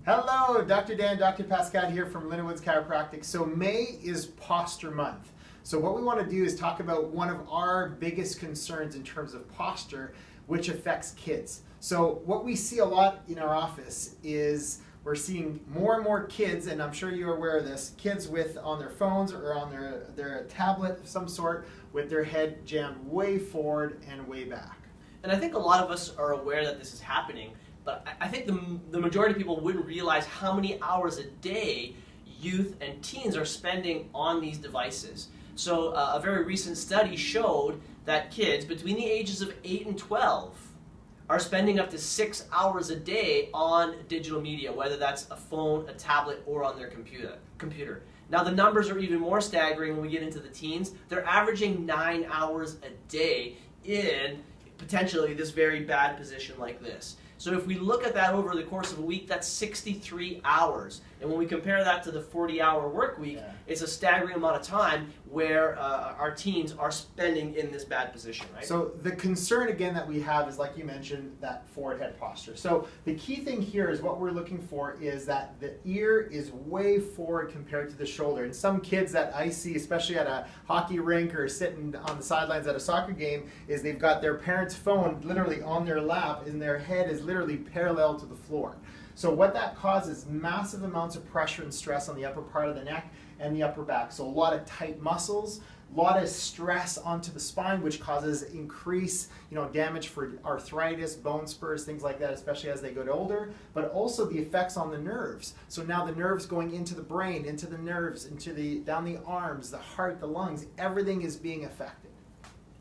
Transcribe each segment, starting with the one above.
Hello, Dr. Dan, Dr. Pascal here from Lindenwood's Chiropractic. So May is posture month. So what we want to do is talk about one of our biggest concerns in terms of posture, which affects kids. So what we see a lot in our office is we're seeing more and more kids, and I'm sure you're aware of this, kids on their phones or on their tablet of some sort with their head jammed way forward and way back. And I think a lot of us are aware that this is happening, but I think the majority of people wouldn't realize how many hours a day youth and teens are spending on these devices. So a very recent study showed that kids between the ages of 8 and 12 are spending up to 6 hours a day on digital media, whether that's a phone, a tablet, or on their computer. Now the numbers are even more staggering when we get into the teens. They're averaging 9 hours a day in potentially this very bad position like this. So if we look at that over the course of a week, that's 63 hours. And when we compare that to the 40-hour work week, it's a staggering amount of time where our teens are spending in this bad position, right? So the concern again that we have is, like you mentioned, that forward head posture. So the key thing here is what we're looking for is that the ear is way forward compared to the shoulder. And some kids that I see, especially at a hockey rink or sitting on the sidelines at a soccer game, is they've got their parent's phone literally on their lap and their head is literally parallel to the floor. So what that causes massive amounts of pressure and stress on the upper part of the neck and the upper back. So a lot of tight muscles, a lot of stress onto the spine, which causes increased, damage for arthritis, bone spurs, things like that, especially as they get older, but also the effects on the nerves. So now the nerves going into the brain, into the nerves, down the arms, the heart, the lungs, everything is being affected.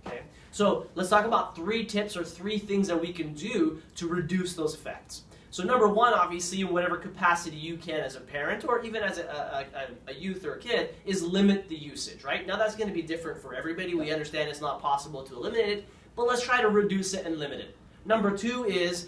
Okay. So let's talk about 3 tips or 3 things that we can do to reduce those effects. So number 1, obviously, in whatever capacity you can as a parent or even as a youth or a kid, is limit the usage, right? Now that's going to be different for everybody. We understand it's not possible to eliminate it, but let's try to reduce it and limit it. Number 2 is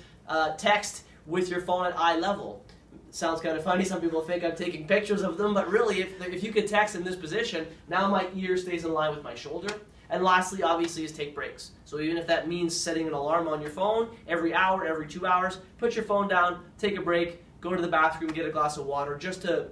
text with your phone at eye level. Sounds kind of funny. Some people think I'm taking pictures of them, but really, if you could text in this position, now my ear stays in line with my shoulder. And lastly, obviously, is take breaks. So even if that means setting an alarm on your phone every hour, every 2 hours, put your phone down, take a break, go to the bathroom, get a glass of water, just to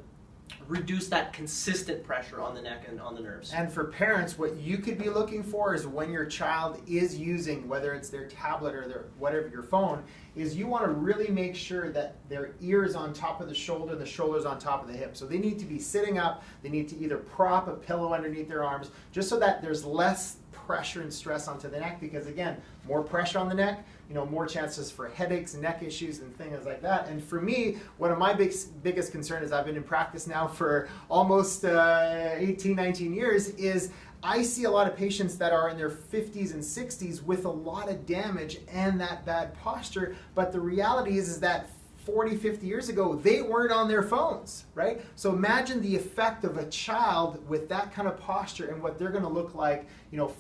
reduce that consistent pressure on the neck and on the nerves. And for parents, what you could be looking for is when your child is using, whether it's their tablet or your phone, is you want to really make sure that their ear is on top of the shoulder is on top of the hip. So they need to be sitting up, they need to either prop a pillow underneath their arms, just so that there's less pressure and stress onto the neck, because again, more pressure on the neck, more chances for headaches, neck issues, and things like that. And for me, one of my biggest concern is I've been in practice now for almost 18, 19 years, is I see a lot of patients that are in their 50s and 60s with a lot of damage and that bad posture, but the reality is that 40, 50 years ago, they weren't on their phones, right? So imagine the effect of a child with that kind of posture and what they're going to look like,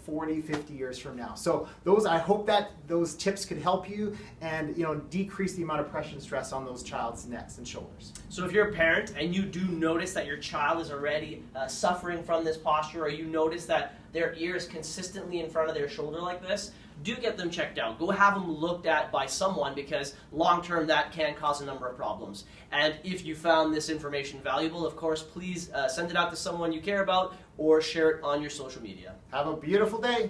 40, 50 years from now. So I hope that those tips could help you and, decrease the amount of pressure and stress on those child's necks and shoulders. So if you're a parent and you do notice that your child is already suffering from this posture, or you notice that their ear is consistently in front of their shoulder like this, do get them checked out. Go have them looked at by someone, because long-term that can cause a number of problems. And if you found this information valuable, of course, please send it out to someone you care about or share it on your social media. Have a beautiful day.